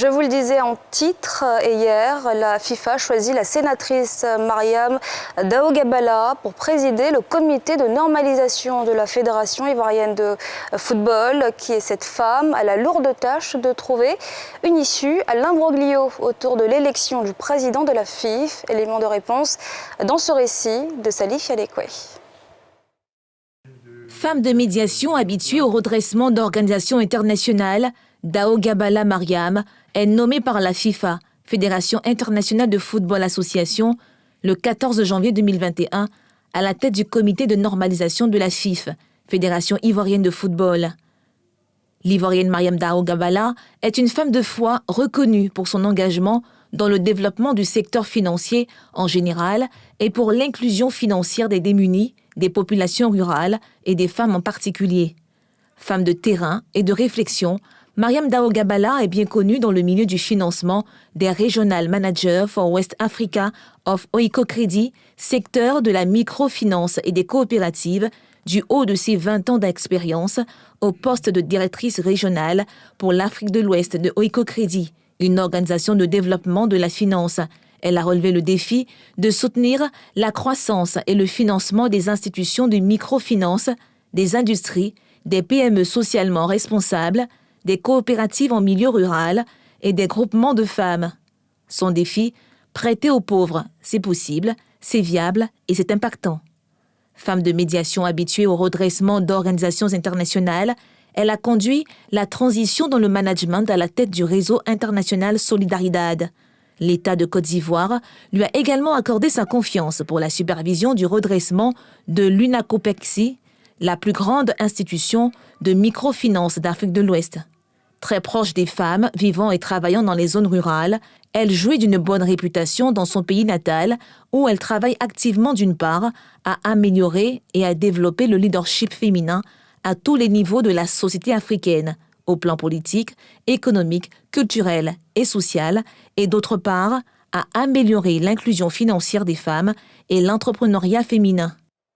Je vous le disais en titre, hier, la FIFA choisit la sénatrice Mariam Daouda pour présider le comité de normalisation de la Fédération ivoirienne de football. Qui est cette femme? À la lourde tâche de trouver une issue à l'imbroglio autour de l'élection du président de la FIFA. Élément de réponse dans ce récit de Salif Yadekwe. Femme de médiation habituée au redressement d'organisations internationales, Daouda Mariam est nommée par la FIFA, Fédération internationale de football association, le 14 janvier 2021, à la tête du comité de normalisation de la FIFA, Fédération ivoirienne de football. L'Ivoirienne Mariam Daouda est une femme de foi reconnue pour son engagement dans le développement du secteur financier en général et pour l'inclusion financière des démunis, des populations rurales et des femmes en particulier. Femme de terrain et de réflexion, Mariam Daouda est bien connue dans le milieu du financement des Regional Managers for West Africa of Oiko Credit, secteur de la microfinance et des coopératives, du haut de ses 20 ans d'expérience au poste de directrice régionale pour l'Afrique de l'Ouest de Oiko Credit, une organisation de développement de la finance. Elle a relevé le défi de soutenir la croissance et le financement des institutions de microfinance, des industries, des PME socialement responsables, des coopératives en milieu rural et des groupements de femmes. Son défi, prêter aux pauvres, c'est possible, c'est viable et c'est impactant. Femme de médiation habituée au redressement d'organisations internationales, elle a conduit la transition dans le management à la tête du réseau international Solidaridad. L'État de Côte d'Ivoire lui a également accordé sa confiance pour la supervision du redressement de l'UNACOPEXI, la plus grande institution de microfinance d'Afrique de l'Ouest. Très proche des femmes vivant et travaillant dans les zones rurales, elle jouit d'une bonne réputation dans son pays natal où elle travaille activement d'une part à améliorer et à développer le leadership féminin à tous les niveaux de la société africaine, au plan politique, économique, culturel et social, et d'autre part à améliorer l'inclusion financière des femmes et l'entrepreneuriat féminin.